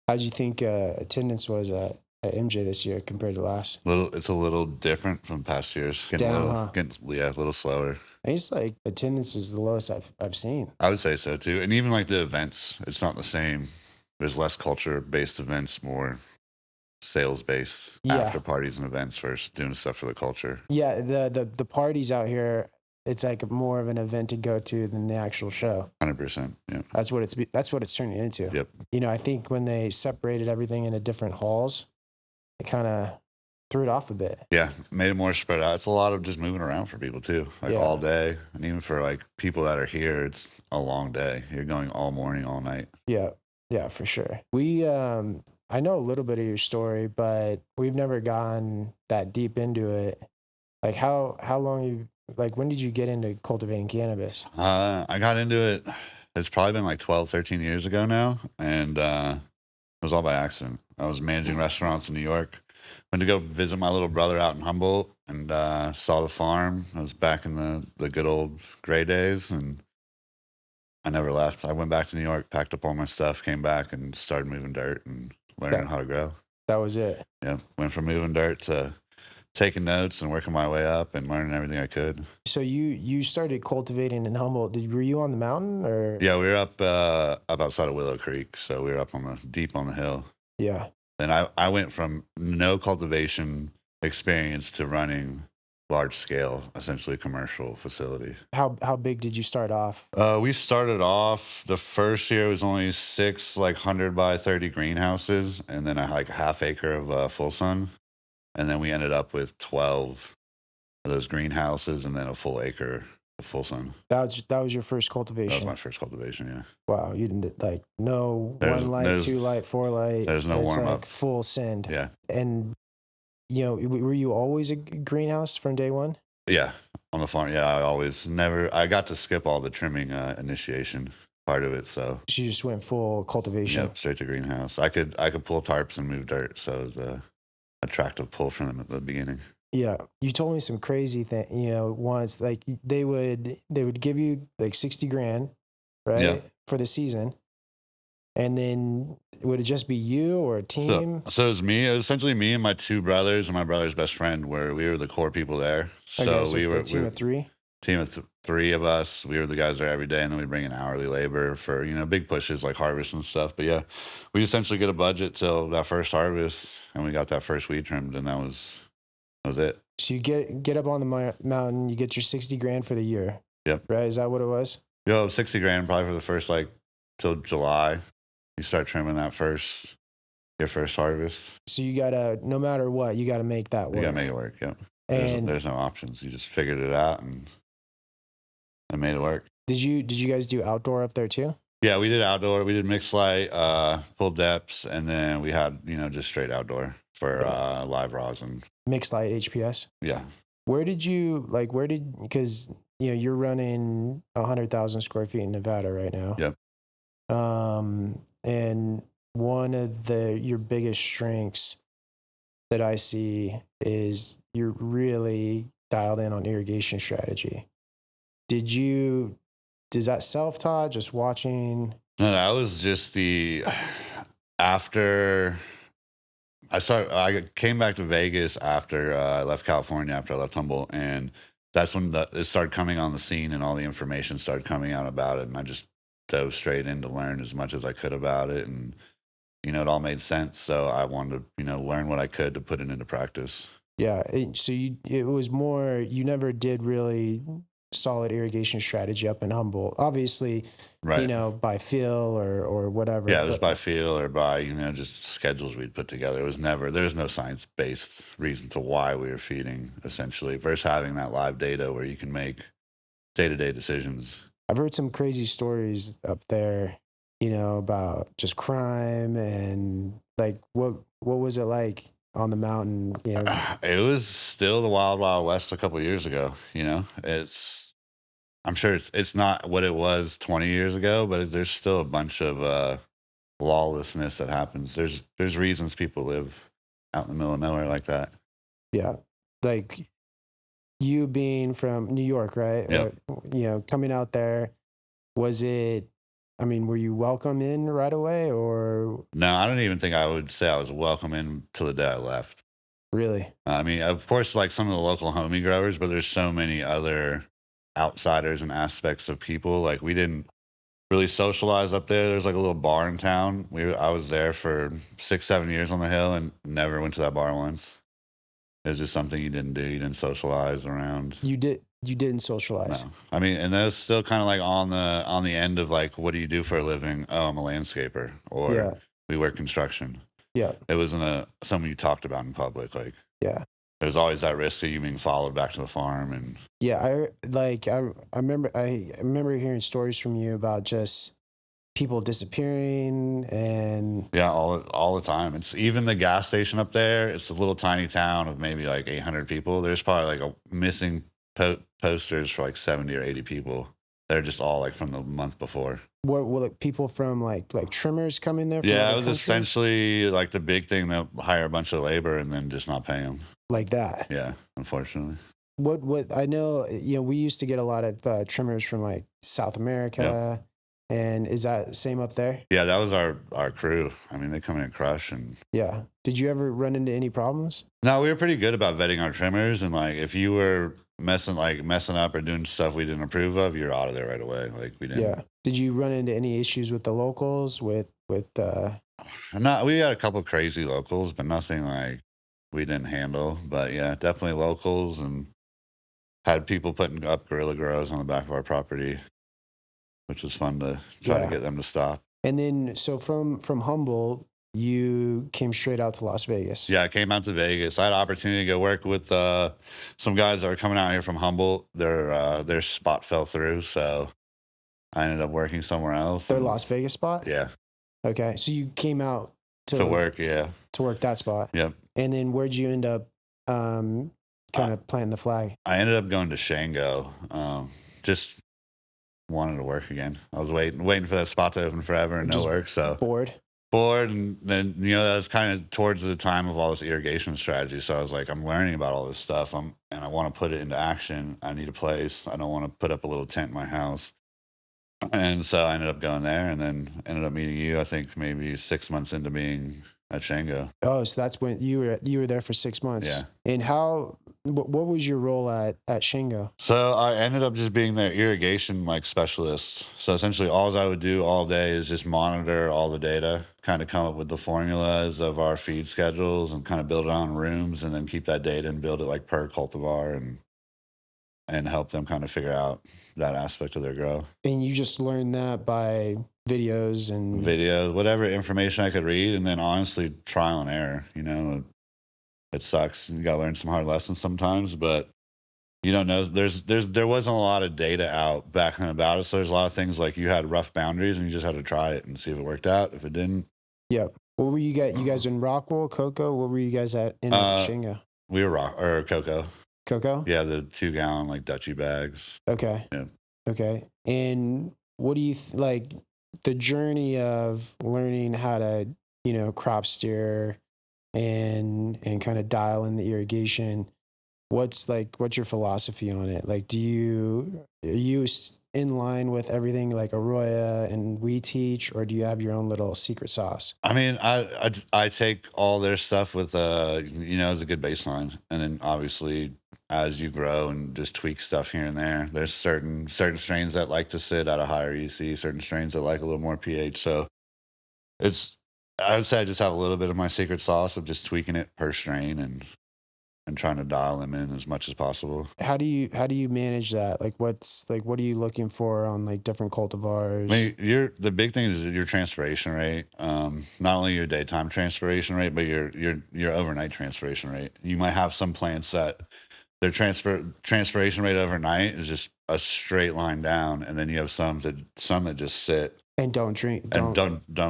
How'd you think attendance was at MJ this year compared to last? It's a little different from past years. Down, huh? A little slower. I guess like attendance is the lowest I've seen. I would say so too. And even like the events, it's not the same. There's less culture-based events, more sales-based after parties and events versus doing stuff for the culture. Yeah, the parties out here, it's like more of an event to go to than the actual show. 100%. Yeah. That's what it's turning into. Yep. You know, I think when they separated everything into different halls, it kind of threw it off a bit. Yeah, made it more spread out. It's a lot of just moving around for people too, like all day. And even for like people that are here, it's a long day. You're going all morning, all night. Yeah, for sure. I know a little bit of your story, but we've never gone that deep into it. Like how long when did you get into cultivating cannabis? I got into it, it's probably been like 12, 13 years ago now. And it was all by accident. I was managing restaurants in New York. Went to go visit my little brother out in Humboldt and saw the farm. I was back in the good old gray days, and I never left. I went back to New York, packed up all my stuff, came back, and started moving dirt and learning how to grow. That was it. Yeah, went from moving dirt to taking notes and working my way up and learning everything I could. So you started cultivating in Humboldt. Were you on the mountain or? Yeah, we were up outside of Willow Creek, so we were up deep on the hill. Yeah. And I went from no cultivation experience to running large scale, essentially commercial facility. How big did you start off? We started off the first year was only 6 100 by 30 greenhouses, and then a half acre of full sun, and then we ended up with 12 of those greenhouses, and then a full acre of full sun. That was your first cultivation. That was my first cultivation. Yeah. Wow, you didn't one light, 2 light, 4 light. There's no warm up. Full send. Yeah. And were you always a greenhouse from day one? Yeah, on the farm. Yeah, I got to skip all the trimming initiation part of it. So you just went full cultivation. Yep, straight to greenhouse. I could pull tarps and move dirt, so it was a attractive pull from them at the beginning. Yeah, you told me some crazy thing. Once they would give you like 60 grand, right? Yeah. For the season. And then would it just be you or a team? So it was me. It was essentially me and my 2 brothers and my brother's best friend, where we were the core people there. So we were a team of 3. Team of 3 of us. We were the guys there every day, and then we bring in hourly labor for big pushes like harvest and stuff. But yeah, we essentially get a budget till that first harvest, and we got that first weed trimmed, and that was it. So you get up on the mountain, you get your 60 grand for the year. Yep. Right? Is that what it was? 60 grand probably for the first till July. You start trimming your first harvest. So you gotta, no matter what, you gotta make that work. You gotta make it work. Yeah. And there's no options. You just figured it out and made it work. Did you guys do outdoor up there too? Yeah, we did outdoor. We did mixed light, pull depths, and then we had just straight outdoor for live rosin. Mixed light HPS. Yeah. Because you're running 100,000 square feet in Nevada right now. Yep. And one of your biggest strengths that I see is you're really dialed in on irrigation strategy. Is that self-taught, just watching? No, that was just after I came back to Vegas after I left California, after I left Humboldt, and that's when it started coming on the scene and all the information started coming out about it, and I just dove straight in to learn as much as I could about it, and it all made sense. So I wanted to learn what I could to put it into practice. Yeah. So it was more, you never did really solid irrigation strategy up in Humboldt, obviously, right? By feel or whatever. Yeah, it was by feel or by just schedules we'd put together. There's no science-based reason to why we were feeding, essentially, versus having that live data where you can make day-to-day decisions. I've heard some crazy stories up there, about just crime and what was it like on the mountain? It was still the wild, wild west a couple of years ago. I'm sure it's not what it was 20 years ago, but there's still a bunch of lawlessness that happens. There's reasons people live out in the middle of nowhere like that. Yeah, like you being from New York, right? Yep. Or, coming out there, was it I mean, were you welcome in right away or No, I don't even think I would say I was welcome in till the day I left. really? I mean, of course, like some of the local homie growers, but there's so many other outsiders and aspects of people. Like we didn't really socialize up there. There's like a little bar in town. I was there for 6, 7 years on the hill and never went to that bar once. It was just something you didn't do. You didn't socialize around. You didn't socialize. No, I mean, and that's still kind of like on the end of like, what do you do for a living? Oh, I'm a landscaper, or Yeah. we work construction. Yeah. It wasn't something you talked about in public. Like, Yeah. there's always that risk of you being followed back to the farm, and Yeah, I remember hearing stories from you about just people disappearing and yeah, all the time. It's even the gas station up there. It's a little tiny town of maybe like 800 people. There's probably like a missing posters for like 70 or 80 people. They're just all like from the month before. what will like people from like trimmers come in there from Yeah, other it was countries? essentially like the big thing. They'll hire a bunch of labor and then just not pay them. Like that. Yeah, unfortunately. What I know, we used to get a lot of trimmers from like South America. Yep. And is that same up there? Yeah, that was our crew. I mean, they come in and crush. And Yeah. Did you ever run into any problems? no, we were pretty good about vetting our trimmers. And like, if you were messing up or doing stuff we didn't approve of, you're out of there right away. Like we didn't. Yeah. Did you run into any issues with the locals No, we had a couple of crazy locals, but nothing like we didn't handle. But yeah, definitely locals, and had people putting up gorilla grows on the back of our property, which was fun to try to get them to stop. And then, so from Humboldt, you came straight out to Las Vegas. Yeah, I came out to Vegas. I had an opportunity to go work with some guys that were coming out here from Humboldt. Their spot fell through, so I ended up working somewhere else. Their Las Vegas spot? Yeah. Okay, so you came out to work, yeah. To work that spot. Yep. And then where'd you end up kind of planting the flag? I ended up going to Shango. Just wanted to work again. I was waiting for that spot to open forever and no work. So bored. And then that was kind of towards the time of all this irrigation strategy. So I was like, I'm learning about all this stuff. And I want to put it into action. I need a place. I don't want to put up a little tent in my house. And so I ended up going there, and then ended up meeting you. I think maybe 6 months into being at Shango. Oh, so that's when you were there for 6 months. Yeah. And what was your role at Shango? So I ended up just being their irrigation specialist. So essentially, all I would do all day is just monitor all the data, kind of come up with the formulas of our feed schedules, and kind of build it on rooms, and then keep that data and build it like per cultivar, and help them kind of figure out that aspect of their grow. And you just learned that by videos, whatever information I could read, and then honestly trial and error. It sucks. You got to learn some hard lessons sometimes, but you don't know. There wasn't a lot of data out back then about it, so there's a lot of things like you had rough boundaries, and you just had to try it and see if it worked out. If it didn't, yep. What were you guys? You guys in Rockwool, Cocoa? What were you guys at in Shango? We were Cocoa. Cocoa? Yeah, the 2-gallon Dutchie bags. Okay. Yeah. Okay. And what do you like the journey of learning how to, crop steer and kind of dial in the irrigation? What's your philosophy on it? Like, are you in line with everything like Arroyo and We Teach, or do you have your own little secret sauce? I mean, I take all their stuff with as a good baseline, and then obviously as you grow and just tweak stuff here and there. There's certain strains that like to sit at a higher EC, certain strains that like a little more pH. So I would say I just have a little bit of my secret sauce of just tweaking it per strain and trying to dial them in as much as possible. How do you manage that? Like, what are you looking for on different cultivars? I mean, the big thing is your transpiration rate. Not only your daytime transpiration rate, but your overnight transpiration rate. You might have some plants that their transpiration rate overnight is just a straight line down, and then you have some that just sit and don't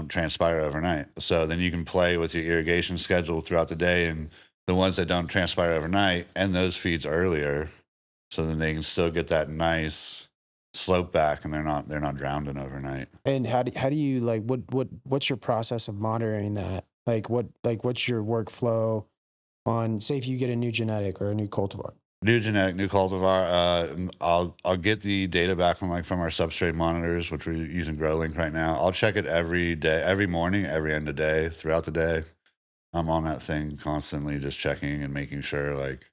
transpire overnight. So then you can play with your irrigation schedule throughout the day, and the ones that don't transpire overnight and those feeds earlier, so then they can still get that nice slope back, and they're not drowning overnight. And how do you what's your process of monitoring that? What's your workflow on, say if you get a new genetic or a new cultivar? New genetic, new cultivar. I'll get the data back from from our substrate monitors, which we're using GrowLink right now. I'll check it every day, every morning, every end of day, throughout the day. I'm on that thing constantly, just checking and making sure. Like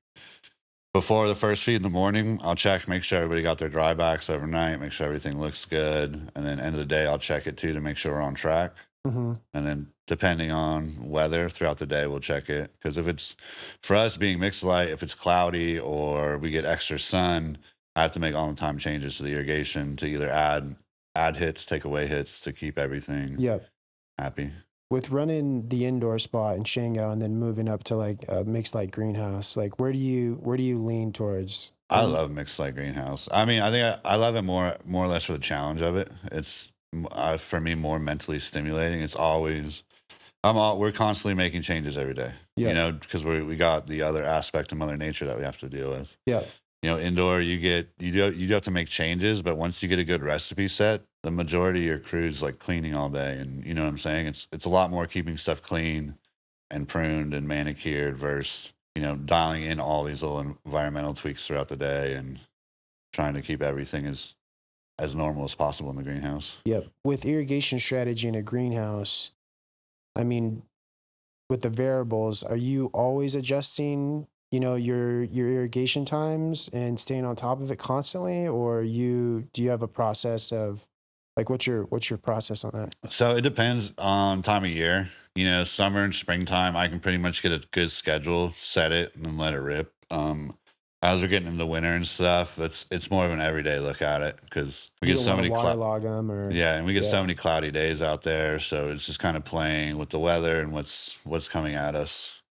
before the first feed in the morning, I'll check, make sure everybody got their dry backs overnight, make sure everything looks good, and then end of the day, I'll check it too to make sure we're on track. Mm-hmm. And then depending on weather throughout the day, we'll check it. Because if it's, for us being mixed light, if it's cloudy or we get extra sun, I have to make all the time changes to the irrigation to either add hits, take away hits to keep everything happy. With running the indoor spot in Shango and then moving up to like a mixed light greenhouse, like where do you lean towards? I love mixed light greenhouse. I mean, I think I love it more or less for the challenge of it. It's for me more mentally stimulating. It's always we're constantly making changes every day. You know, because we got the other aspect of Mother Nature that we have to deal with. Yeah. You know, indoor you do have to make changes, but once you get a good recipe set, the majority of your crew's like cleaning all day, and you know what I'm saying. It's a lot more keeping stuff clean and pruned and manicured versus dialing in all these little environmental tweaks throughout the day and trying to keep everything as normal as possible in the greenhouse. Yep. With irrigation strategy in a greenhouse, I mean, with the variables, are you always adjusting, your irrigation times and staying on top of it constantly, or do you have a process of like what's your process on that? So it depends on time of year. You know, summer and springtime, I can pretty much get a good schedule, set it, and then let it rip. As we're getting into winter and stuff, it's more of an everyday look at it because we get so many waterlog them and we get so many cloudy days out there. So it's just kind of playing with the weather and what's coming at us.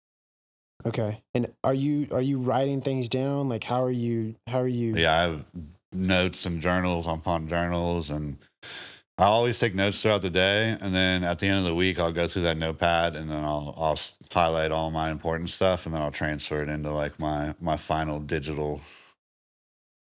Okay. And are you writing things down? Like how are you? Yeah, I have notes and journals upon journals, and I always take notes throughout the day, and then at the end of the week, I'll go through that notepad, and then I'll highlight all my important stuff, and then I'll transfer it into like my final digital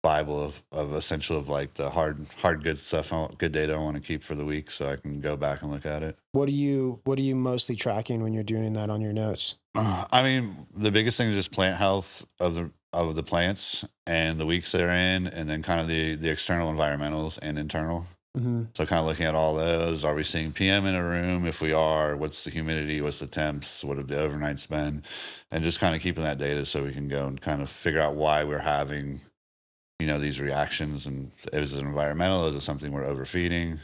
Bible of essential of like the hard good stuff, good data I want to keep for the week, so I can go back and look at it. What are you mostly tracking when you're doing that on your notes? I mean, the biggest thing is just plant health of the plants and the weeks they're in, and then kind of the external environmentals and internal. Mm-hmm. So kind of looking at all those. Are we seeing PM in a room? If we are, what's the humidity? What's the temps? What have the overnights been? And just kind of keeping that data so we can go and kind of figure out why we're having, these reactions. And is it environmental? Is it something we're overfeeding?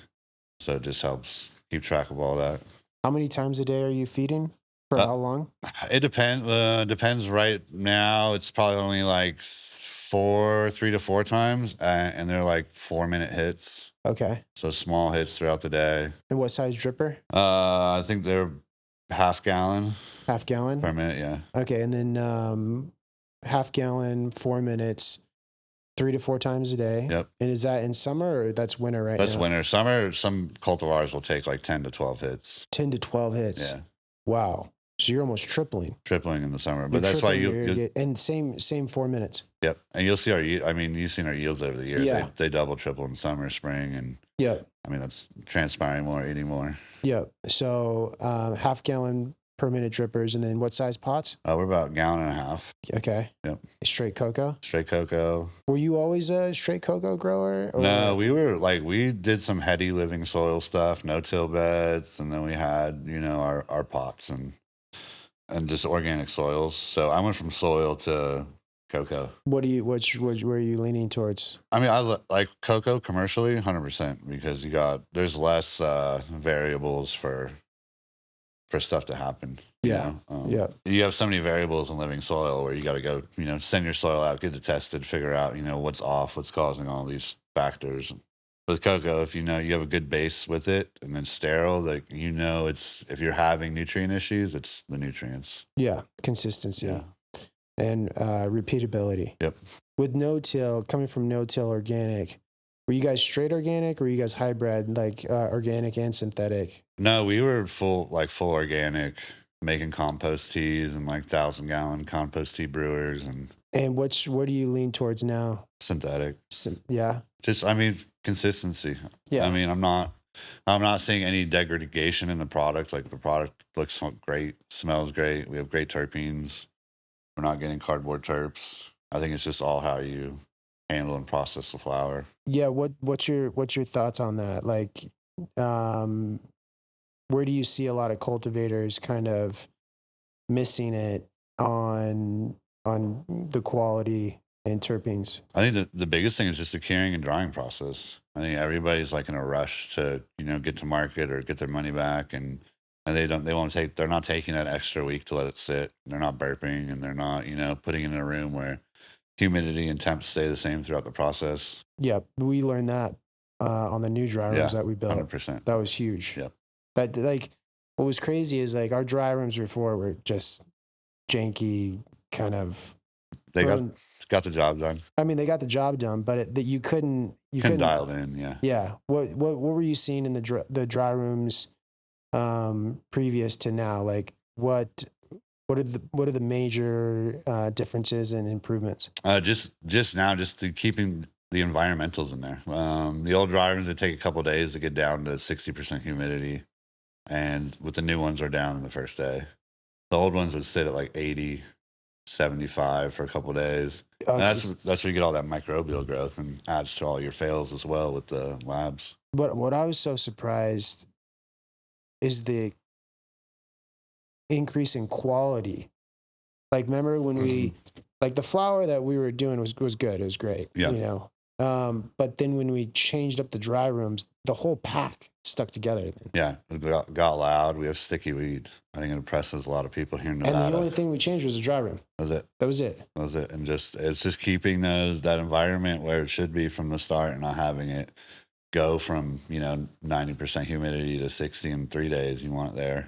So it just helps keep track of all that. How many times a day are you feeding? For how long? It depends. Depends. Right now, it's probably only like 3 to 4 times, and they're like 4-minute hits. Okay. So small hits throughout the day. And what size dripper? I think they're half gallon. Half gallon per minute, yeah. Okay, and then half gallon, 4 minutes, 3 to 4 times a day. Yep. And is that in summer or that's winter right now? That's winter. Summer, some cultivars will take like 10 to 12 hits. 10 to 12 hits. Yeah. Wow. So you're almost tripling in the summer, but that's why and same 4 minutes. Yep, and you'll see you've seen our yields over the years. Yeah. They double, triple in summer, spring, and I mean that's transpiring more, eating more. Yeah. So half gallon per minute drippers, and then what size pots? We're about 1.5 gallons. Okay. Yep. Straight cocoa. Straight cocoa. Were you always a straight cocoa grower? Or? No, we did some heady living soil stuff, no-till beds, and then we had our pots and just organic soils. So I went from soil to cocoa. Where are you leaning towards? I mean, I like cocoa commercially 100% because there's less variables for stuff to happen. You have so many variables in living soil where you got to go, send your soil out, get it tested, figure out, what's off, what's causing all these factors. With cocoa, if you have a good base with it and then sterile, like it's if you're having nutrient issues, it's the nutrients. Yeah, consistency. Yeah. And repeatability. Yep. With no-till, coming from no-till organic, were you guys straight organic or were you guys hybrid, like organic and synthetic? No, we were full organic, making compost teas and like 1,000-gallon compost tea brewers. And what do you lean towards now? Synthetic. Yeah. Just, consistency. Yeah. I'm not seeing any degradation in the product. Like the product looks great, smells great. We have great terpenes. We're not getting cardboard terps. I think it's just all how you handle and process the flower. Yeah, what's your thoughts on that? Like, um, where do you see a lot of cultivators kind of missing it on the quality and terpenes? I think the biggest thing is just the curing and drying process. I think everybody's like in a rush to, get to market or get their money back, and they're not taking that extra week to let it sit. They're not burping, and they're not, putting it in a room where humidity and temps stay the same throughout the process. Yeah, we learned that on the new dry rooms that we built. 100%. That was huge. Yep. That, like, what was crazy is like our dry rooms before were just janky, kind of. They got the job done. I mean, they got the job done, but that you couldn't dial it in. Yeah. Yeah. What were you seeing in the dry rooms previous to now? Like what are the major differences and improvements? Just now, just to keeping the environmentals in there. The old dry rooms would take a couple of days to get down to 60% humidity, and with the new ones are down in the first day. The old ones would sit at like 80, 75 for a couple of days. That's where you get all that microbial growth, and adds to all your fails as well with the labs. But what I was so surprised is the increase in quality. Like, remember when we, like, the flower that we were doing was good. It was great. Yeah. But then when we changed up the dry rooms, the whole pack stuck together. Then. Yeah, it got loud. We have sticky weed. I think it impresses a lot of people here in Nevada. And the only thing we changed was the dry room. That was it. That was it. That was it. And it's just keeping that environment where it should be from the start, and not having it go from 90% humidity to 60 in 3 days. You want it there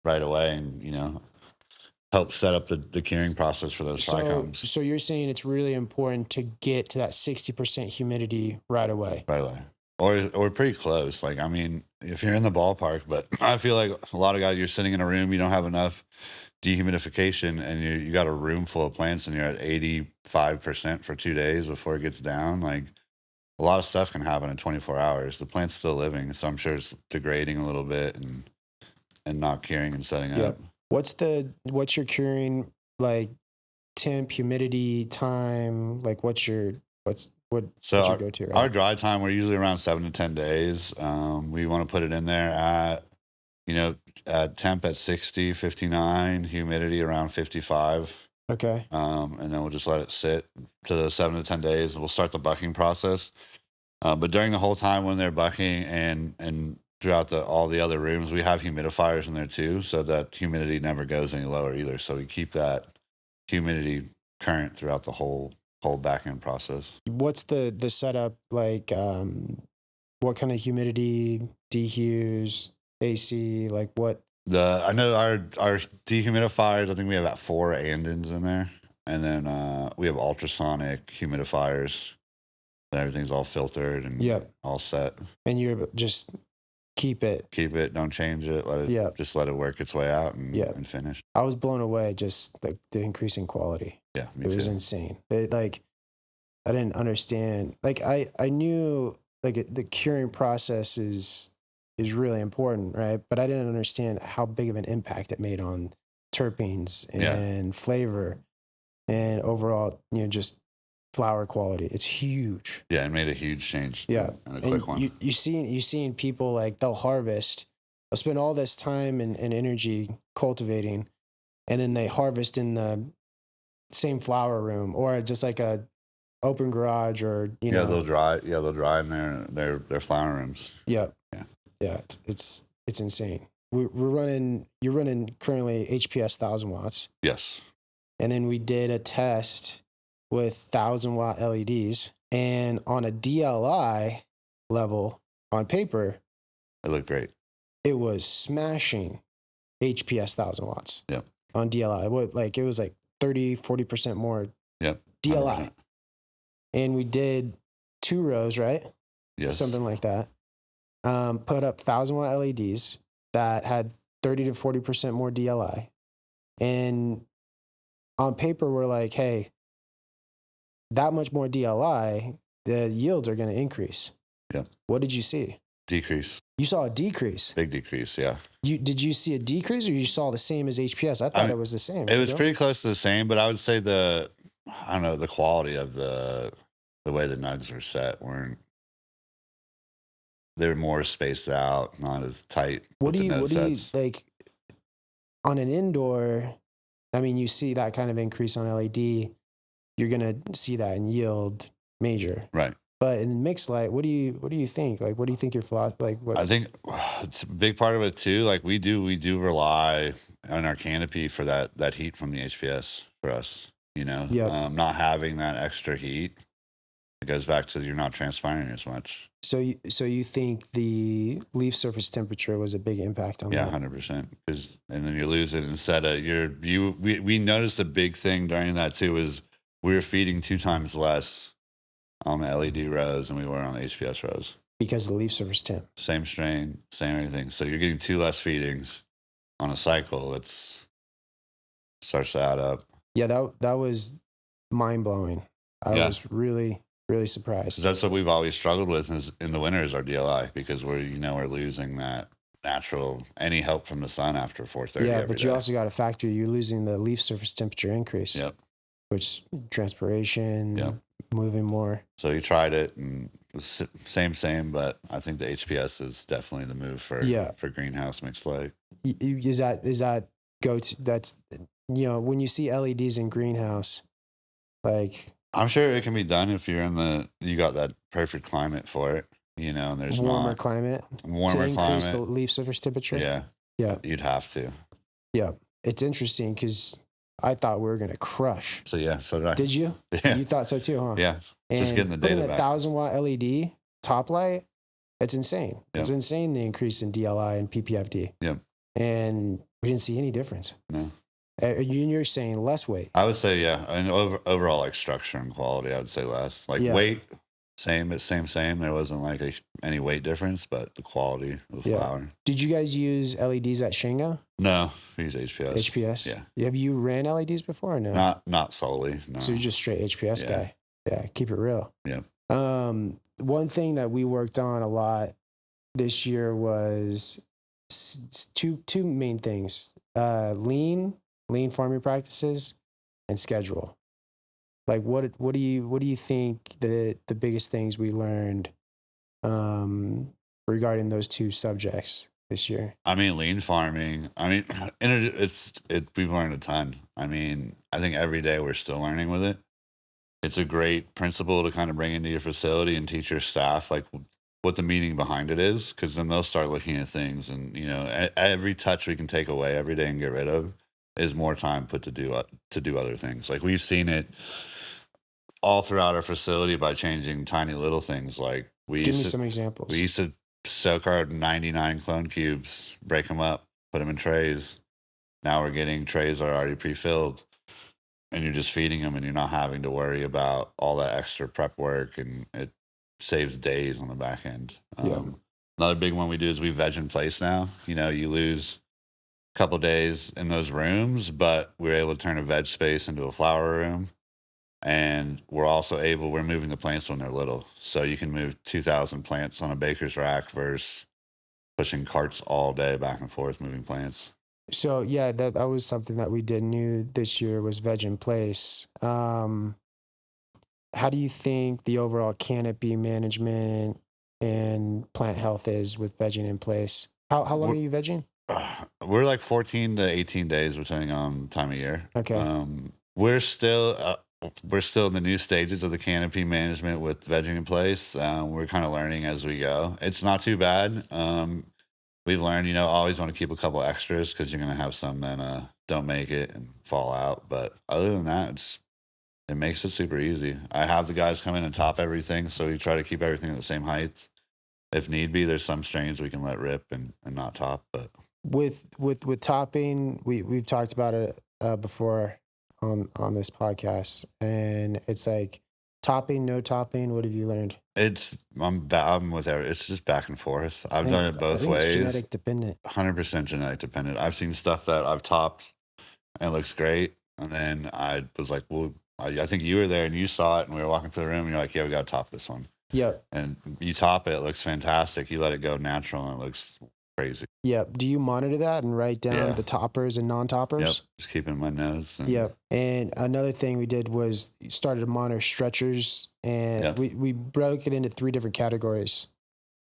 right away, and help set up the curing process for those trichomes. So you're saying it's really important to get to that 60% humidity right away. Right away. Or pretty close. Like, I mean, if you're in the ballpark, but I feel like a lot of guys, you're sitting in a room, you don't have enough dehumidification, and you got a room full of plants, and you're at 85% for 2 days before it gets down. Like, a lot of stuff can happen in 24 hours. The plant's still living, so I'm sure it's degrading a little bit and not curing and setting up. What's your curing, like, temp, humidity, time? Like, what's your go-to? Right? Our dry time, we're usually around 7 to 10 days. We want to put it in there at temp at 60, 59, humidity around 55. Okay. And then we'll just let it sit to the 7 to 10 days. We'll start the bucking process. But during the whole time when they're bucking and throughout all the other rooms, we have humidifiers in there too, so that humidity never goes any lower either. So we keep that humidity current throughout the whole back end process. What's the setup like? What kind of humidity, dehues, AC, like what? I know our dehumidifiers, I think we have about 4 Andins in there, and then we have ultrasonic humidifiers. Everything's all filtered and all set. And you're just keep it, don't change it, just let it work its way out and finish. I was blown away, just like the increasing quality. Yeah, it was insane. I didn't understand. Like, I knew like the curing process is really important, right? But I didn't understand how big of an impact it made on terpenes and flavor and overall, just flower quality. It's huge. Yeah, it made a huge change. Yeah, and a quick one. You seen people, like, they'll harvest, they'll spend all this time and energy cultivating, and then they harvest in the same flower room or just like a open garage, or they'll dry in their flower rooms. Yeah. It's insane. You're running currently HPS 1000 watts. Yes. And then we did a test with 1000-watt LEDs, and on a DLI level on paper, it looked great. It was smashing HPS 1000 watts. Yep. On DLI. It was like 30-40% more. Yep. DLI. 100%. And we did 2 rows, right? Yes. Something like that. Put up 1000-watt LEDs that had 30 to 40% more DLI. And on paper, we're like, hey, that much more DLI, the yields are going to increase. Yeah. What did you see? Decrease. You saw a decrease. Big decrease, yeah. Did you see a decrease, or you saw the same as HPS? I thought it was the same. It was pretty close to the same, but I would say the I don't know, the quality of the way the nugs were set they're more spaced out, not as tight with the node what do you sets. like on an indoor? I mean, you see that kind of increase on LED, you're gonna see that in yield major. Right. But in mixed light, what do you think? Like, what do you think your philosophy? Like, what? I think it's a big part of it too. Like we do rely on our canopy for that heat from the HPS for us. Yeah. Not having that extra heat, it goes back to you're not transpiring as much. So you think the leaf surface temperature was a big impact on Yeah, that? 100%. And then you lose it instead of we noticed a big thing during that too is we were feeding 2 times less on the LED rows than we were on the HPS rows. Because of the leaf surface temp. Same strain, same everything. So you're getting 2 less feedings on a cycle. Starts to add up. Yeah, that was mind blowing. I Yeah. was really surprised. That's what we've always struggled with is in the winter is our DLI because we're losing that natural any help from the sun after 4:30. Yeah, every but you day. also got to factor you're losing the leaf surface temperature increase. Yep. Which transpiration, Yep. moving more. So you tried it and same, but I think the HPS is definitely the move for greenhouse mixed light. Is that go to that's when you see LEDs in greenhouse, like I'm sure it can be done if you got that perfect climate for it, and there's warmer not climate warmer to increase the climate. leaf surface temperature. Yeah, you'd have to. Yeah, it's interesting because I thought we were gonna crush. So yeah, so did I. Did you? Yeah. You thought so too, huh? Yeah, just getting the putting data a back. 1,000-watt LED top light. It's insane. Yep. It's insane the increase in DLI and PPFD. Yep. And we didn't see any difference. No. You're saying less weight. I would say, yeah. And overall, like structure and quality, I would say less. Like weight, same. There wasn't like any weight difference, but the quality of the flower. Did you guys use LEDs at Shingo? No, we use HPS. HPS? Yeah. Have you ran LEDs before or no? Not solely, no. So you're just straight HPS guy. Yeah, keep it real. Yeah. One thing that we worked on a lot this year was two main things. Lean farming practices and schedule. Like what do you think the biggest things we learned regarding those two subjects this year? I mean, lean farming. I mean, we've learned a ton. I mean, I think every day we're still learning with it. It's a great principle to kind of bring into your facility and teach your staff like what the meaning behind it is, because then they'll start looking at things and every touch we can take away every day and get rid of is more time put to do other things. Like we've seen it all throughout our facility by changing tiny little things. Like give me some examples. We used to soak our 99 clone cubes, break them up, put them in trays. Now we're getting trays that are already pre-filled. And you're just feeding them and you're not having to worry about all that extra prep work, and it saves days on the back end. Another big one we do is we veg in place now. You lose a couple days in those rooms, but we're able to turn a veg space into a flower room. And we're moving the plants when they're little. So you can move 2,000 plants on a baker's rack versus pushing carts all day back and forth moving plants. So yeah, that was something that we did new this year was veg in place. How do you think the overall canopy management and plant health is with vegging in place? How long are you vegging? We're like 14 to 18 days, depending on time of year. Okay. We're still in the new stages of the canopy management with vegging in place. We're kind of learning as we go. It's not too bad. We've learned, always want to keep a couple extras because you're going to have some that don't make it and fall out. But other than that, it makes it super easy. I have the guys come in and top everything, so we try to keep everything at the same height. If need be, there's some strains we can let rip and not top. But with topping, we've talked about it before on this podcast, and it's like topping, no topping. What have you learned? I'm with every. It's just back and forth. I've done it both ways. It's genetic dependent. 100% genetic dependent. I've seen stuff that I've topped and it looks great, and then I was like, well, I think you were there and you saw it, and we were walking through the room, and you're like, yeah, we got to top this one. Yeah. And you top it, it looks fantastic. You let it go natural, and it looks crazy. Yep. Do you monitor that and write down Yeah. the toppers and non-toppers? Yep. Just keeping my nose. And, Yep. And another thing we did was started to monitor stretchers, and Yep. we broke it into 3 different categories: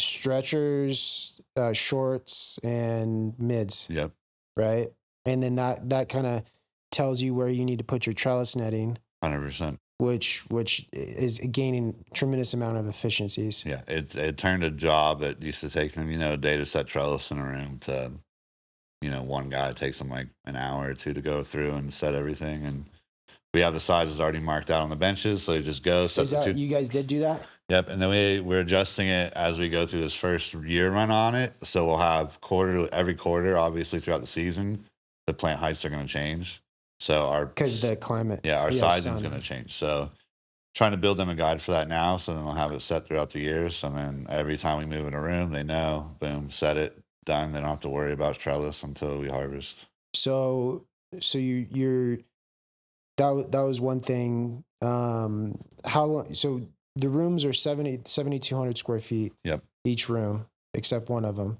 stretchers, shorts, and mids. Yep. Right. And then that kind of tells you where you need to put your trellis netting, 100%. which is gaining tremendous amount of efficiencies. Yeah. It turned a job that used to take them, a day to set trellis in a room to, one guy takes them like an hour or two to go through and set everything. And we have the sizes already marked out on the benches. So you just go, set Is the that you guys did do that? Yep. And then we're adjusting it as we go through this first year run on it. So we'll have every quarter, obviously throughout the season, the plant heights are going to change. So Because the climate. our sizing is going to change. So trying to build them a guide for that now. So then they'll have it set throughout the years. And then every time we move in a room, they know, boom, set it, done. They don't have to worry about trellis until we harvest. So you're that was one thing. How long? So the rooms are 7,200 square feet. Yep. Each room, except one of them,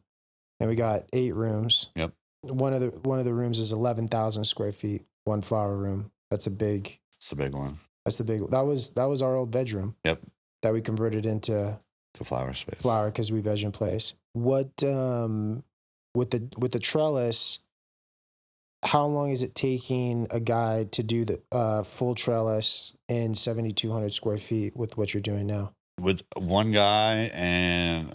and we got 8 rooms. Yep. One of the rooms is 11,000 square feet. One flower room. That's a big. It's the big one. That's the big. That was our old bedroom. Yep. That we converted into flower space. Flower because we veg in place. What with the trellis? How long is it taking a guy to do the full trellis in 7,200 square feet with what you're doing now? With one guy and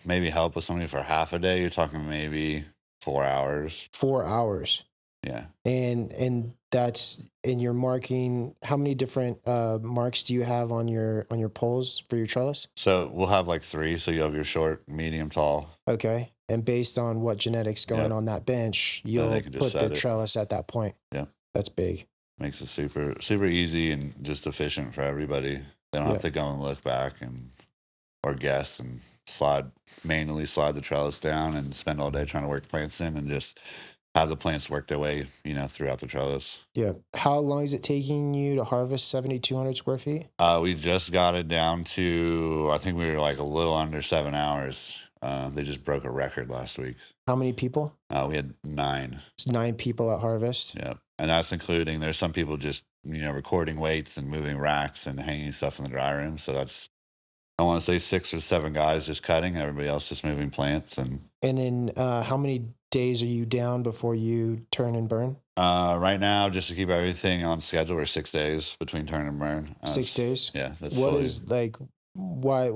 maybe help with somebody for half a day, you're talking maybe 4 hours. 4 hours. Yeah. And that's, and you're marking, how many different marks do you have on your poles for your trellis? So we'll have like 3. So you have your short, medium, tall. Okay. And based on what genetics going on that bench, you'll put the trellis at that point. Yeah. That's big. Makes it super, super easy and just efficient for everybody. They don't have to go and look back or guess and manually slide the trellis down and spend all day trying to work plants in, and just have the plants work their way, throughout the trellis. Yeah. How long is it taking you to harvest 7,200 square feet? We just got it down to, I think we were like a little under 7 hours. They just broke a record last week. How many people? We had 9. It's 9 people at harvest. Yeah. And that's including, there's some people just, recording weights and moving racks and hanging stuff in the dry room. So that's, I want to say 6 or 7 guys just cutting, everybody else just moving plants. And then how many days are you down before you turn and burn? Right now, just to keep everything on schedule, we're 6 days between turn and burn. 6 days? Yeah. That's why,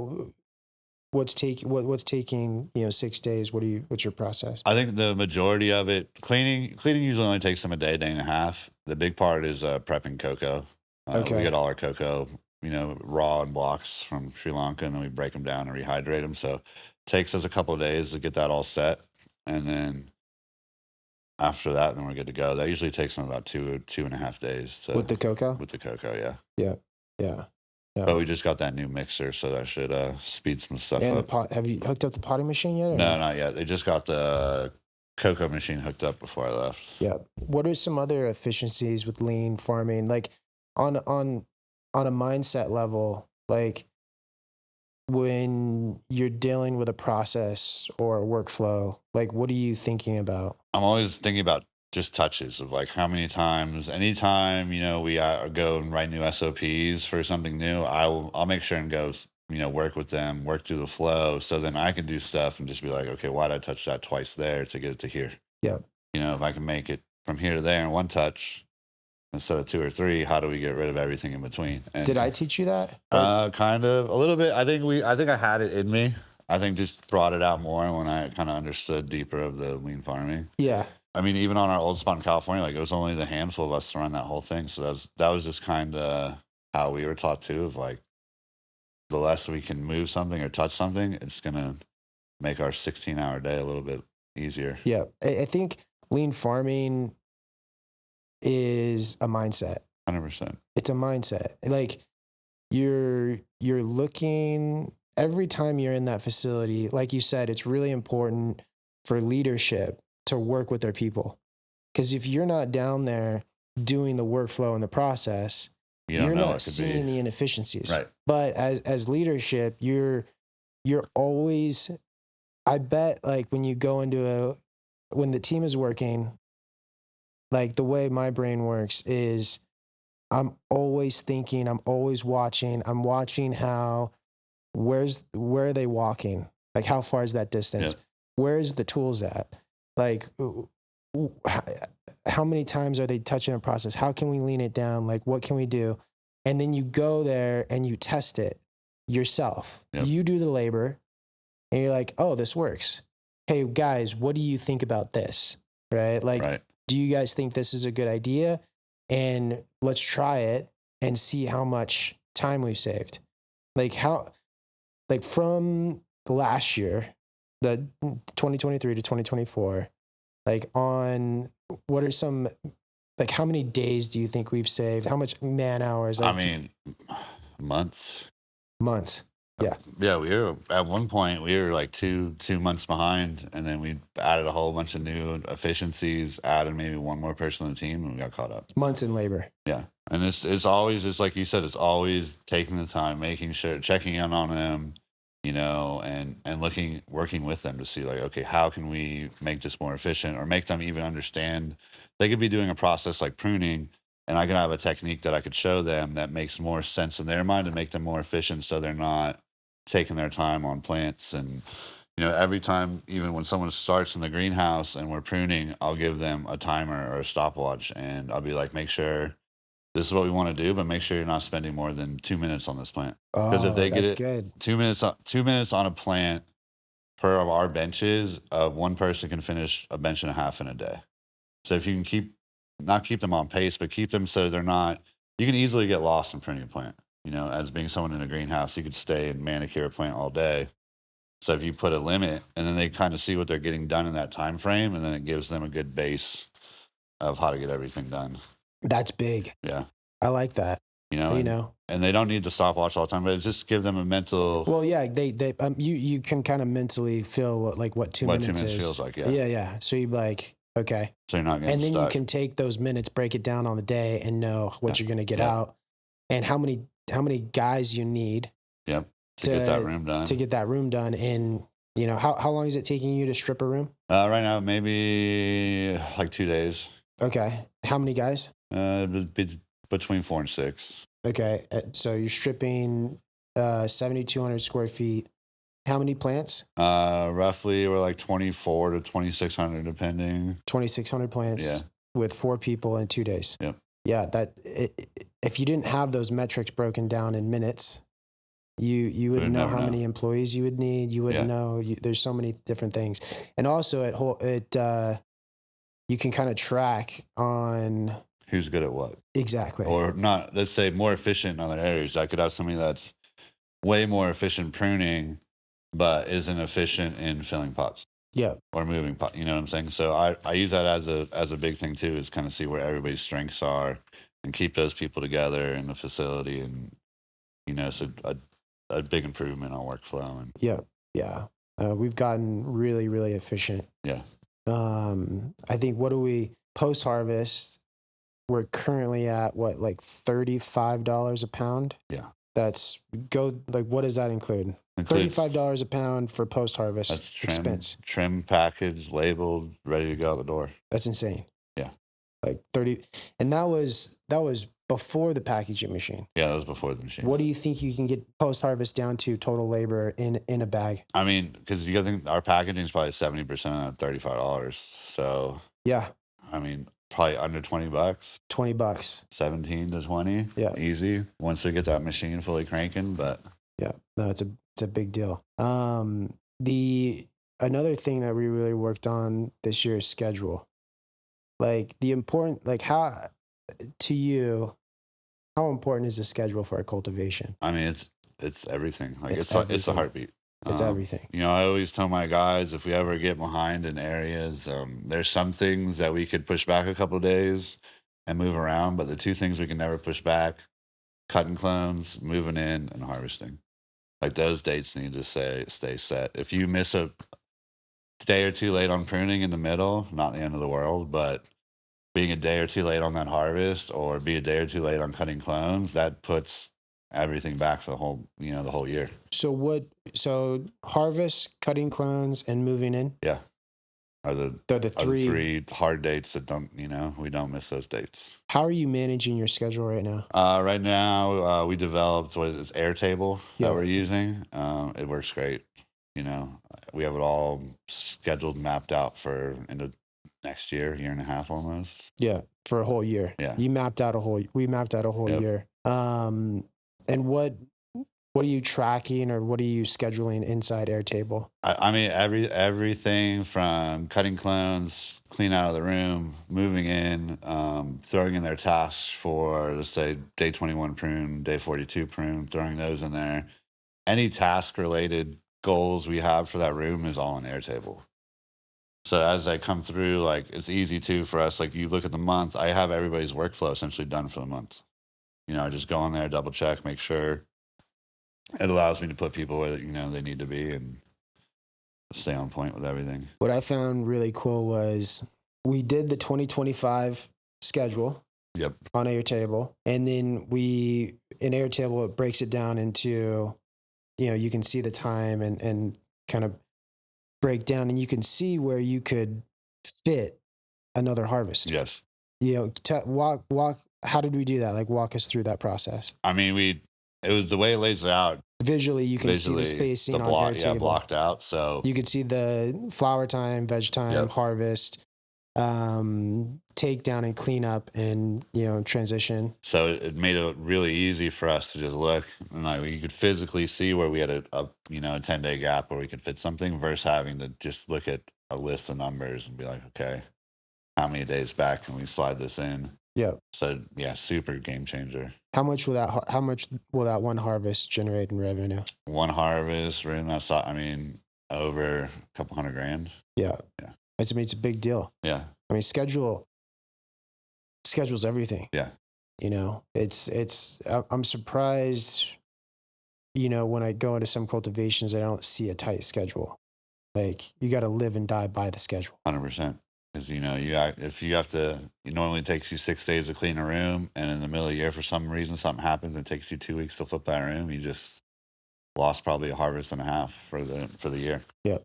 what's taking 6 days? What's your process? I think the majority of it, cleaning usually only takes them a day and a half. The big part is prepping cocoa. We get all our cocoa, raw in blocks from Sri Lanka, and then we break them down and rehydrate them. So it takes us a couple of days to get that all set. And then after that, then we're good to go. That usually takes them about 2.5 days. With the cocoa? With the cocoa, yeah. Yeah. Yeah. Yeah. But we just got that new mixer, so that should speed some stuff up. Have you hooked up the potting machine yet? No, not yet. They just got the cocoa machine hooked up before I left. Yeah. What are some other efficiencies with lean farming? Like on a mindset level, like when you're dealing with a process or a workflow, like what are you thinking about? I'm always thinking about just touches of like how many times, anytime, we go and write new SOPs for something new, I'll make sure and go, work with them, work through the flow. So then I can do stuff and just be like, okay, why'd I touch that twice there to get it to here? Yeah. If I can make it from here to there in one touch instead of 2 or 3, how do we get rid of everything in between? And, did I teach you that? Kind of a little bit. I think I had it in me. I think just brought it out more when I kind of understood deeper of the lean farming. Yeah. I mean, even on our old spot in California, like it was only the handful of us to run that whole thing. So that was just kind of how we were taught too, of like the less we can move something or touch something, it's going to make our 16-hour day a little bit easier. Yeah. I think lean farming is a mindset. 100%. It's a mindset. Like you're looking every time you're in that facility, like you said, it's really important for leadership to work with their people. Because if you're not down there doing the workflow and the process, you're not seeing the inefficiencies. Right. But as leadership, you're always I bet like when the team is working, like the way my brain works is I'm always thinking, I'm always watching, I'm watching where are they walking? Like how far is that distance? Yep. Where's the tools at? Like how many times are they touching a process? How can we lean it down? Like what can we do? And then you go there and you test it yourself. Yep. You do the labor and you're like, oh, this works. Hey guys, what do you think about this? Right? Like, Right. do you guys think this is a good idea? And let's try it and see how much time we've saved. Like from last year, the 2023 to 2024, like on what are some, like how many days do you think we've saved? How much man hours? Like, I mean, months. months. Yeah. Yeah, we were at one point we were like two months behind, and then we added a whole bunch of new efficiencies, added maybe one more person on the team, and we got caught up. Months in labor. Yeah, and it's always just like you said, it's always taking the time, making sure, checking in on them, and working with them to see like, okay, how can we make this more efficient, or make them even understand. They could be doing a process like pruning, and I can have a technique that I could show them that makes more sense in their mind to make them more efficient, so they're not taking their time on plants. And every time, even when someone starts in the greenhouse and we're pruning, I'll give them a timer or a stopwatch, and I'll be like, make sure this is what we want to do, but make sure you're not spending more than 2 minutes on this plant, because if Oh, they get that's it good. 2 minutes on a plant per of our benches, one person can finish a bench and a half in a day. So if you can not keep them on pace, but keep them so they're not, you can easily get lost in pruning a plant. As being someone in a greenhouse, you could stay and manicure a plant all day. So if you put a limit, and then they kind of see what they're getting done in that time frame, and then it gives them a good base of how to get everything done. That's big. Yeah. I like that. And they don't need the stopwatch all the time, but it just give them a mental. Well, yeah, you can kind of mentally feel what 2 minutes 2 minutes is. feels like. Yeah. Yeah. So you're like, okay. So you're not getting and then stuck. you can take those minutes, break it down on the day, and know what you're going to get out, and how many guys you need. Yep. To get that room done. To get that room done. And how long is it taking you to strip a room? Right now, maybe like 2 days. Okay. How many guys? Between 4 and 6. Okay. So you're stripping 7,200 square feet. How many plants? Roughly, we're like 24 to 2,600, depending. 2,600 plants with 4 people in 2 days. Yep. Yeah. If you didn't have those metrics broken down in minutes, you wouldn't know how many employees you would need. You wouldn't know. There's so many different things, and also you can kind of track on who's good at what. Exactly. Or not. Let's say more efficient in other areas. I could have somebody that's way more efficient pruning, but isn't efficient in filling pots. Yeah. Or moving pot. You know what I'm saying? So I use that as a big thing too, is kind of see where everybody's strengths are and keep those people together in the facility. And so a big improvement on workflow. And yeah. We've gotten really, really efficient. Yeah. I think post harvest, we're currently at like $35 a pound. Yeah. What does that include? $35 a pound for post harvest expense. Trim, packaged, labeled, ready to go out the door. That's insane. Yeah. Like 30, and that was before the packaging machine. Yeah, that was before the machine. What do you think you can get post harvest down to total labor in a bag? I mean, because you got to think our packaging is probably 70% of that $35. So yeah, I mean, probably under $20. $20. 17 to 20. Yeah, easy once we get that machine fully cranking. But yeah, no, it's a big deal. Another thing that we really worked on this year is schedule. Like how to you, how important is the schedule for a cultivation? I mean, it's everything. Like it's a heartbeat. It's everything. I always tell my guys, if we ever get behind in areas, there's some things that we could push back a couple of days and move around, but the 2 things we can never push back: cutting clones, moving in, and harvesting. Like those dates need to stay set. If you miss a day or 2 late on pruning in the middle, not the end of the world, but being a day or 2 late on that harvest, or be a day or 2 late on cutting clones, that puts everything back for the whole, the whole year. So harvest, cutting clones, and moving in. Yeah. Are the They're the are the three. three hard dates that don't, we don't miss those dates. How are you managing your schedule right now? Right now, we developed what is Airtable that Yeah. we're using. It works great. We have it all scheduled, mapped out for into next year and a half almost. Yeah, for a whole year. Yeah. We mapped out a whole Yep. year. And what are you tracking or what are you scheduling inside Airtable? I mean, everything from cutting clones, clean out of the room, moving in, throwing in their tasks for, let's say, day 21 prune, day 42 prune, throwing those in there. Any task related goals we have for that room is all in Airtable. So as I come through, like, it's easy too for us. Like, you look at the month, I have everybody's workflow essentially done for the month. I just go in there, double check, make sure. It allows me to put people where, they need to be and stay on point with everything. What I found really cool was we did the 2025 schedule. Yep. On Airtable. And then in Airtable, it breaks it down into, you can see the time and kind of break down, and you can see where you could fit another harvest. Yes. Walk. How did we do that? Like, walk us through that process. I mean, it was the way it lays it out. Visually, you can see the spacing on Airtable. Yeah, blocked out. So you can see the flower time, veg time, Yep. harvest, take down and clean up, and transition. So it made it really easy for us to just look, and like you could physically see where we had a 10-day gap where we could fit something, versus having to just look at a list of numbers and be like, okay, how many days back can we slide this in? Yeah. So yeah, super game changer. How much will that one harvest generate in revenue? One harvest, we're in that. I mean, over a couple $100,000. Yeah. Yeah. It's a big deal. Yeah. I mean, schedule's everything. Yeah. I'm surprised, when I go into some cultivations, I don't see a tight schedule. Like, you got to live and die by the schedule. 100%. Because, it normally takes you 6 days to clean a room, and in the middle of the year, for some reason, something happens, and it takes you 2 weeks to flip that room. You just lost probably a harvest and a half for the year. Yeah.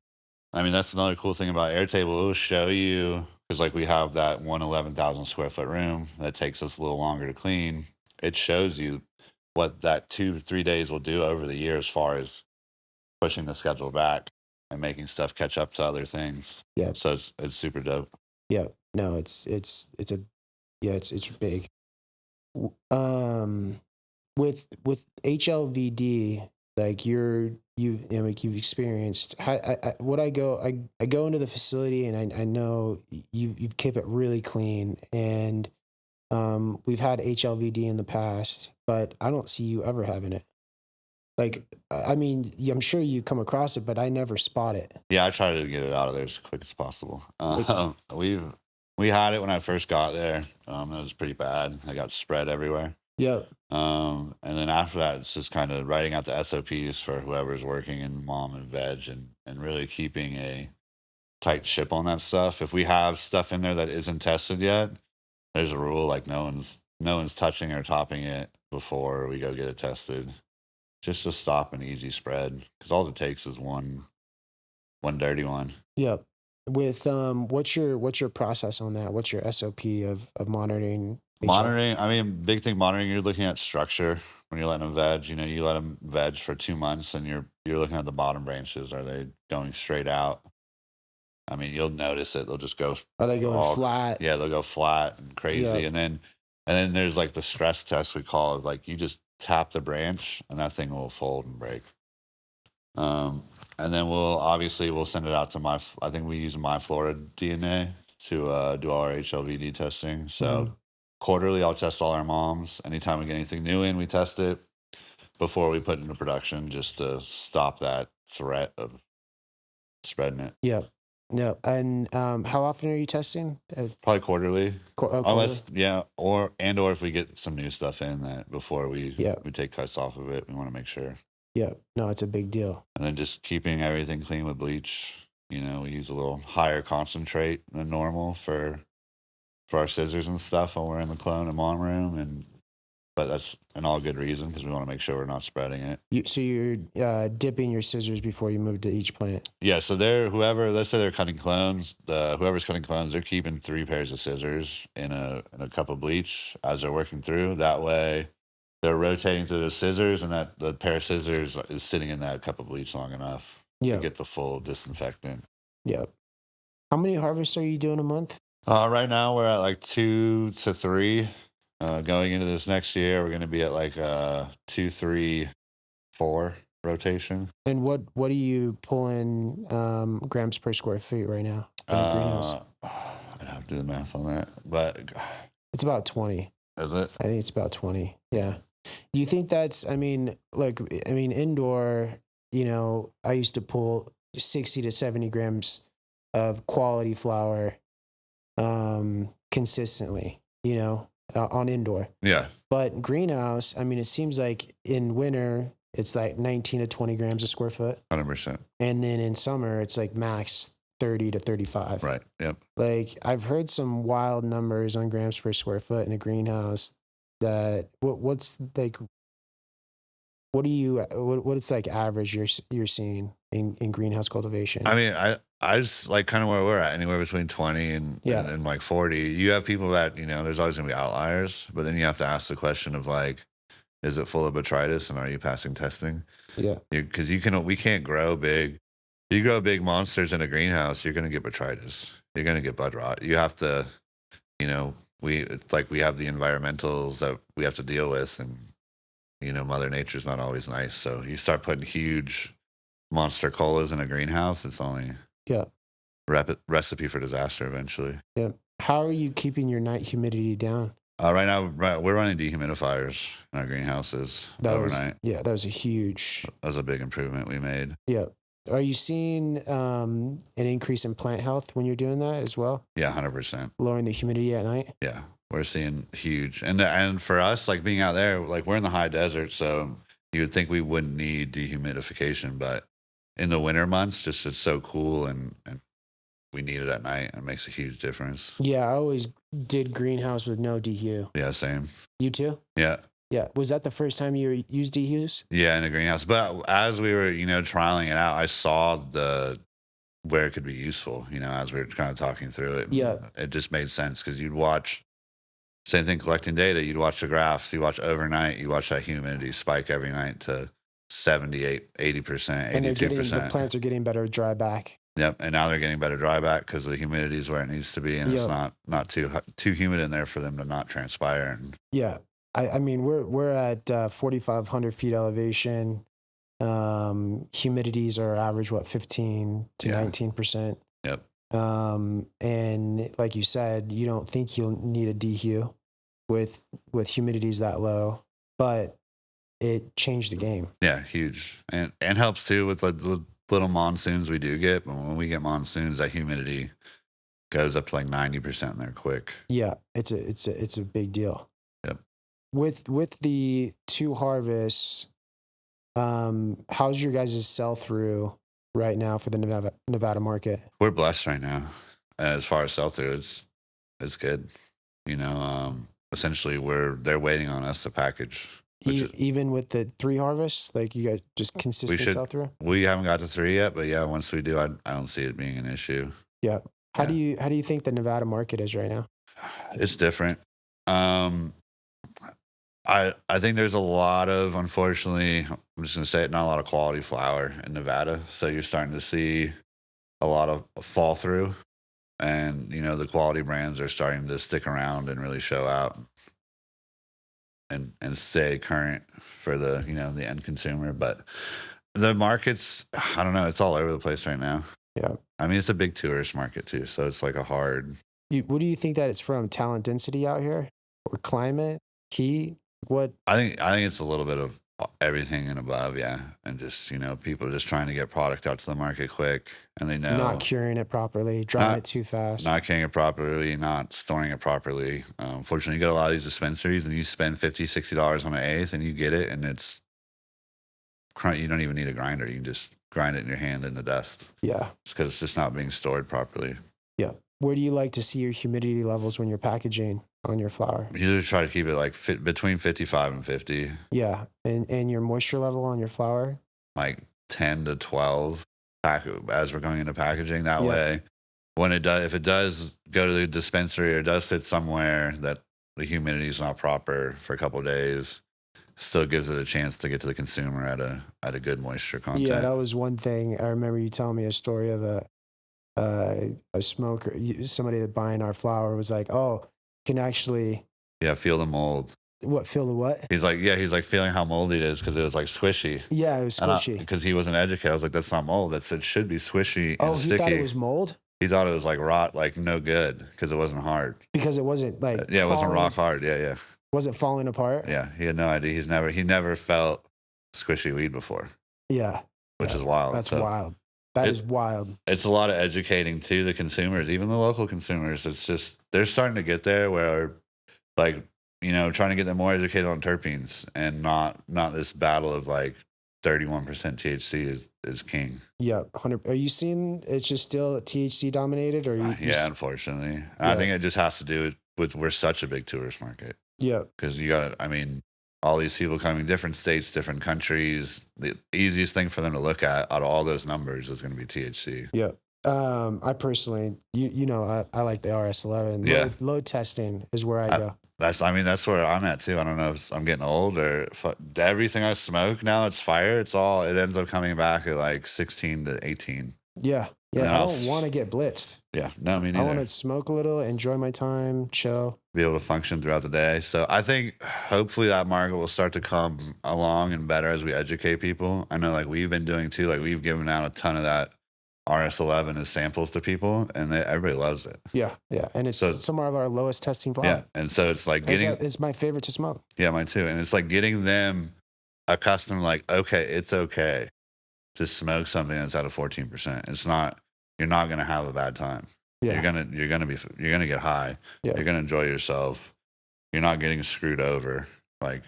I mean, that's another cool thing about Airtable. It will show you, because like we have that 11,000 square foot room that takes us a little longer to clean. It shows you what that 2-3 days will do over the year as far as pushing the schedule back and making stuff catch up to other things. Yeah. So it's super dope. Yeah. No, it's big. With HLVd, like you've experienced. I go into the facility, and I know you've kept it really clean, and we've had HLVd in the past, but I don't see you ever having it. Like, I mean, I'm sure you come across it, but I never spot it. Yeah, I try to get it out of there as quick as possible. We had it when I first got there. It was pretty bad. I got spread everywhere. Yeah. And then after that, it's just kind of writing out the SOPs for whoever's working in mom and veg, and really keeping a tight ship on that stuff. If we have stuff in there that isn't tested yet, there's a rule like no one's touching or topping it before we go get it tested, just to stop an easy spread, because all it takes is one dirty one. Yeah. With what's your process on that? What's your SOP of monitoring? Monitoring, I mean, big thing monitoring, you're looking at structure when you're letting them veg. You let them veg for 2 months, and you're looking at the bottom branches. Are they going straight out? I mean, you'll notice it. They'll just go. Are they going flat? Yeah, they'll go flat and crazy. Yeah. And then there's like the stress test we call it. Like, you just tap the branch and that thing will fold and break. And then we'll send it out to I think we use My Florida DNA to do all our HLVd testing. So quarterly, I'll test all our moms. Anytime we get anything new in, we test it before we put it into production, just to stop that threat of spreading it. Yeah. No. And how often are you testing? Probably quarterly. Unless, or if we get some new stuff in that before we take cuts off of it, we want to make sure. Yeah. No, it's a big deal. And then just keeping everything clean with bleach. We use a little higher concentrate than normal for our scissors and stuff when we're in the clone and mom room, and but that's an all good reason because we want to make sure we're not spreading it. So you're dipping your scissors before you move to each plant. Yeah, so let's say they're cutting clones, whoever's cutting clones, they're keeping 3 pairs of scissors in a cup of bleach as they're working through. That way they're rotating through the scissors, and that the pair of scissors is sitting in that cup of bleach long enough to get the full disinfectant. Yeah. How many harvests are you doing a month? Right now we're at like 2 to 3. Going into this next year, we're going to be at like 2, 3, 4 rotation. And what are you pulling grams per square feet right now in the greenhouse? I'd have to do the math on that, but it's about 20. Is it? I think it's about 20. Yeah. Do you think that's? Indoor. I used to pull 60 to 70 grams of quality flower, consistently. On indoor. Yeah. But greenhouse, it seems like in winter, it's like 19 to 20 grams a square foot. 100%. And then in summer, it's like max 30 to 35. Right. Yep. Like I've heard some wild numbers on grams per square foot in a greenhouse that what's like, what it's like average you're seeing in greenhouse cultivation? I just like kind of where we're at, anywhere between 20 and like 40. You have people that, there's always going to be outliers, but then you have to ask the question of like, is it full of botrytis and are you passing testing? Yeah. Because we can't grow big. You grow big monsters in a greenhouse, you're going to get botrytis. You're going to get bud rot. You have to, it's like we have the environmentals that we have to deal with, and, Mother Nature's not always nice. So you start putting huge monster colas in a greenhouse, it's only recipe for disaster eventually. Yeah. How are you keeping your night humidity down? Right now, we're running dehumidifiers in our greenhouses overnight. That was a huge. That was a big improvement we made. Yeah. Are you seeing an increase in plant health when you're doing that as well? Yeah, 100%. Lowering the humidity at night? Yeah, we're seeing huge. And for us, like being out there, like we're in the high desert, so you would think we wouldn't need dehumidification, but in the winter months, just it's so cool and we need it at night. It makes a huge difference. Yeah, I always did greenhouse with no dehu. Yeah, same. You too? Yeah. Yeah. Was that the first time you used dehus? Yeah, in a greenhouse. But as we were, trialing it out, I saw where it could be useful, as we were kind of talking through it. Yeah. It just made sense because you'd watch, same thing collecting data, you'd watch the graphs, you watch overnight, you watch that humidity spike every night to 78, 80%, 82%. The plants are getting better dry back. Yep, and now they're getting better dry back because the humidity is where it needs to be, and it's not too humid in there for them to not transpire. Yeah, we're at 4,500 feet elevation. Humidities are average 15 to 19%. Yep. And like you said, you don't think you'll need a dehu with humidities that low, but it changed the game. Yeah, huge, and helps too with like the little monsoons we do get. But when we get monsoons, that humidity goes up to like 90% in there quick. Yeah, it's a big deal. Yep. With the 2 harvests, how's your guys' sell through right now for the Nevada market? We're blessed right now. As far as sell through, it's good. Essentially they're waiting on us to package. Even with the 3 harvests, like you got just consistent sell through? We haven't got to 3 yet, but yeah, once we do, I don't see it being an issue. Yeah. How do you think the Nevada market is right now? It's different. I think there's a lot of, unfortunately, I'm just gonna say it, not a lot of quality flower in Nevada. So you're starting to see a lot of fall through, and the quality brands are starting to stick around and really show out and stay current for the the end consumer. But the market's, I don't know, it's all over the place right now. Yeah. It's a big tourist market too, so it's like a hard. What do you think that it's from? Talent density out here, or climate, heat? What? I think it's a little bit of everything and above, yeah. And just people are just trying to get product out to the market quick, and they know not curing it properly, drying it too fast, not curing it properly, not storing it properly. Fortunately, you get a lot of these dispensaries, and you spend $50, $60 on an eighth, and you get it, and it's you don't even need a grinder. You can just grind it in your hand in the dust. Yeah, just because it's just not being stored properly. Yeah. Where do you like to see your humidity levels when you're packaging? on your flower? You just try to keep it like between 55 and 50, Yeah, and your moisture level on your flower? like 10 to 12 as we're going into packaging. That Yeah. way, when it does, if it does go to the dispensary or does sit somewhere that the humidity is not proper for a couple of days, still gives it a chance to get to the consumer at a good moisture content. Yeah, that was one thing. I remember you telling me a story of a smoker, somebody that buying our flower was like, "Oh, can actually Feel the mold." feel the what?" He's like feeling how moldy it is because it was like squishy. Yeah, it was squishy. Because he wasn't educated, I was like, "That's not mold. That said should be squishy and Oh, he sticky." thought it was mold He thought it was like rot, like no good because it wasn't hard. because it wasn't like Yeah, it wasn't falling, rock hard. Yeah. wasn't falling apart. Yeah, he had no idea. He never felt squishy weed before, Yeah, which is wild. that's So wild. That is wild. it's a lot of educating to the consumers, even the local consumers. It's just they're starting to get there where, like, trying to get them more educated on terpenes and not this battle of like 31% THC is king. Yeah, 100. Are you seeing it's just still THC dominated, or Yeah, unfortunately, I think it just has to do with we're such a big tourist market. Yeah, Because you got, I mean, all these people coming different states, different countries. The easiest thing for them to look at out of all those numbers is going to be THC. yeah. I personally, I like the RS11. Yeah. Load testing is where I go. That's where I'm at too. I don't know if I'm getting old or if everything I smoke now it's fire. It ends up coming back at like 16 to 18. Yeah, yeah. I don't want to get blitzed. Yeah, no, me neither. I want to smoke a little, enjoy my time, chill, be able to function throughout the day. So I think hopefully that market will start to come along and better as we educate people. I know like we've been doing too, like we've given out a ton of that RS11 as samples to people and everybody loves it. Yeah. And it's some of our lowest testing flower. Yeah. And so it's like it's my favorite to smoke. Yeah, mine too. And it's like getting them accustomed, like, okay, it's okay to smoke something that's out of 14%. It's not, you're not going to have a bad time. Yeah. You're going to get high. Yeah. You're going to enjoy yourself. You're not getting screwed over. Like,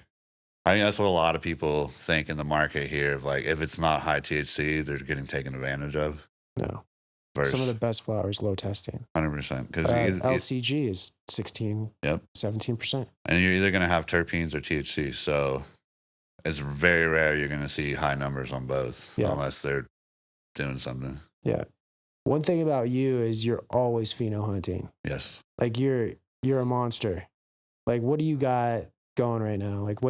I think that's what a lot of people think in the market here of like, if it's not high THC, they're getting taken advantage of. No. Some of the best flowers, low testing. 100%. Because LCG is 16, yep, 17%. And you're either going to have terpenes or THC. So it's very rare you're going to see high numbers on both unless they're doing something. Yeah. One thing about you is you're always pheno hunting. Yes. Like you're a monster. Like what do you got going right now? Like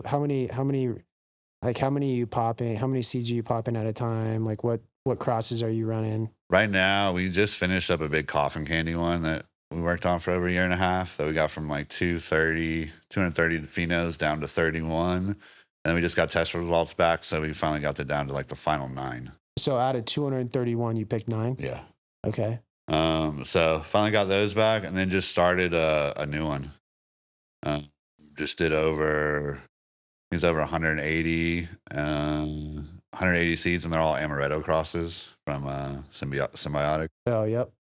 how many are you popping? How many seeds are you popping at a time? Like what crosses are you running? Right now, we just finished up a big coffin candy one that we worked on for over a year and a half that we got from like 230 phenos down to 31. And then we just got test results back. So we finally got that down to like the final 9. So out of 231, you picked 9? Yeah. Okay. So finally got those back and then just started a new one. Just did over 180 seeds, and they're all amaretto crosses from Symbiotic. Oh, yep.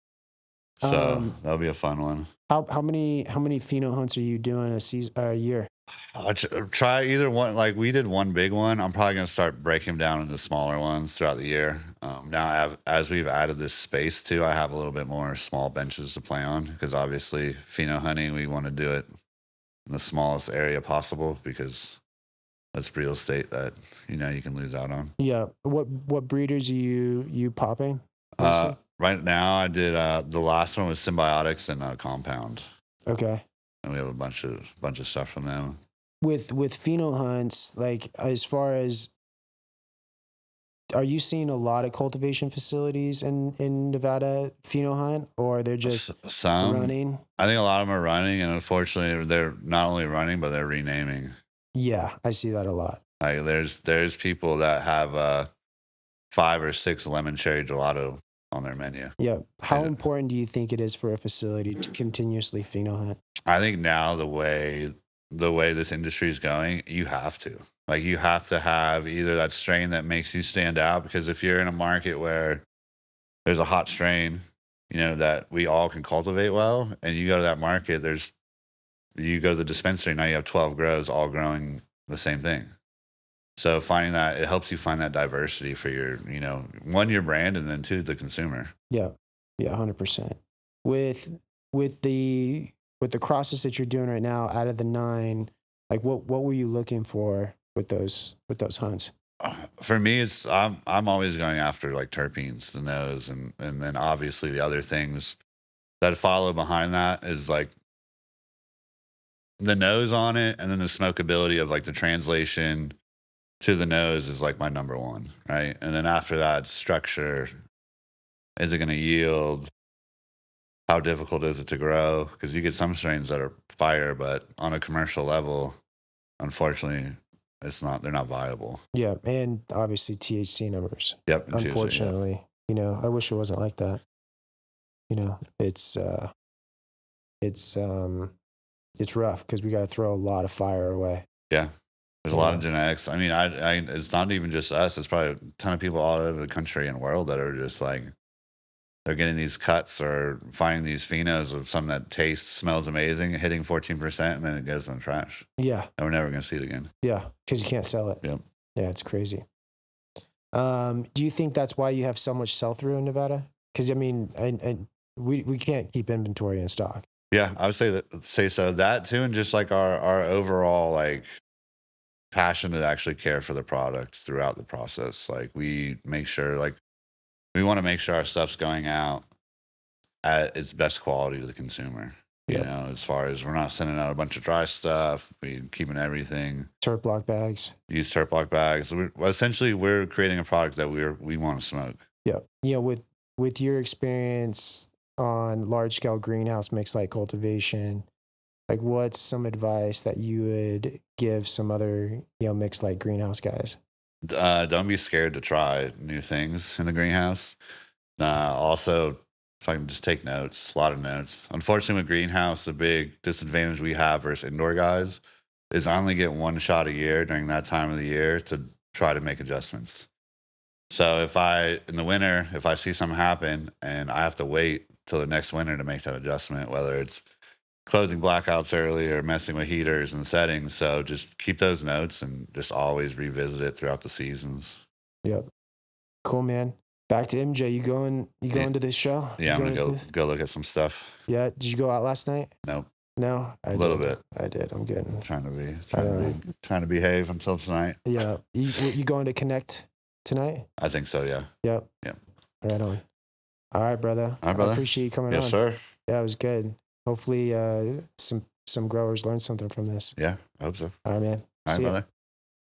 So that'll be a fun one. How many pheno hunts are you doing a year? I'll try either one. Like we did one big one. I'm probably gonna start breaking them down into smaller ones throughout the year. Now, as we've added this space too, I have a little bit more small benches to play on because obviously pheno hunting, we want to do it in the smallest area possible because that's real estate that you can lose out on. Yeah. What breeders are you popping? Right now, I did the last one was Symbiotics and Compound. Okay. And we have a bunch of stuff from them. With pheno hunts, like as far as, are you seeing a lot of cultivation facilities in Nevada pheno hunt, or they're just some running? I think a lot of them are running, and unfortunately, they're not only running but they're renaming. Yeah, I see that a lot. Like there's people that have 5 or 6 lemon cherry gelato on their menu. Yeah. How important do you think it is for a facility to continuously pheno hunt? I think now the way this industry is going, you have to. Like you have to have either that strain that makes you stand out, because if you're in a market where there's a hot strain, that we all can cultivate well, and you go to that market, you go to the dispensary, now you have 12 grows all growing the same thing. So finding that, it helps you find that diversity for your, one, your brand, and then 2, the consumer. Yeah. Yeah, 100%. With the with the crosses that you're doing right now, out of the 9, like what were you looking for with those hunts? For me, it's I'm always going after like terpenes, the nose, and then obviously the other things that follow behind that is like the nose on it, and then the smokability of like the translation to the nose is like my number one, right? And then after that, structure. Is it going to yield? How difficult is it to grow? Because you get some strains that are fire, but on a commercial level, unfortunately, it's not. They're not viable. Yeah, and obviously THC numbers. Yep. And Unfortunately, you know, I wish it wasn't like that. You know, it's rough because we got to throw a lot of fire away. yeah. There's a You lot know? of genetics. I mean, I it's not even just us. It's probably a ton of people all over the country and world that are just like they're getting these cuts or finding these phenos of something that tastes, smells amazing, hitting 14%, and then it goes in the trash. Yeah, And we're never going to see it again. yeah, because you can't sell it. Yep. Yeah, it's crazy. Do you think that's why you have so much sell through in Nevada? Because I mean, we can't keep inventory in stock. Yeah, I would say so. That too, and just like our overall like passion to actually care for the products throughout the process. Like we make sure like we want to make sure our stuff's going out at its best quality to the consumer. You Yep. know, as far as we're not sending out a bunch of dry stuff, we keeping everything. Turp block bags. Use turp block bags. Essentially, we're creating a product that we want to smoke. Yeah, you know, with your experience on large scale greenhouse mixed light cultivation, like what's some advice that you would give some other, you know, mixed light greenhouse guys? Don't be scared to try new things in the greenhouse. Also, if I can just take notes, a lot of notes. Unfortunately, with greenhouse, the big disadvantage we have versus indoor guys is I only get one shot a year during that time of the year to try to make adjustments. So in the winter, if I see something happen and I have to wait till the next winter to make that adjustment, whether it's closing blackouts early or messing with heaters and settings. So just keep those notes and just always revisit it throughout the seasons. Yep. Cool, man. Back to MJ. You going to this show? Yeah, I'm going gonna to go look at some stuff. Yeah. Did you go out last night? Nope. No, A little bit. I did. I'm good. Trying to behave until tonight. Yeah. You going to connect tonight? I think so. Yeah. Yep. Yep. Right on. All right, brother. All right, brother. I appreciate you coming on. Yes, sir. Yeah, it was good. Hopefully, some growers learned something from this. Yeah, I hope so. All right, man. All right, See ya. brother.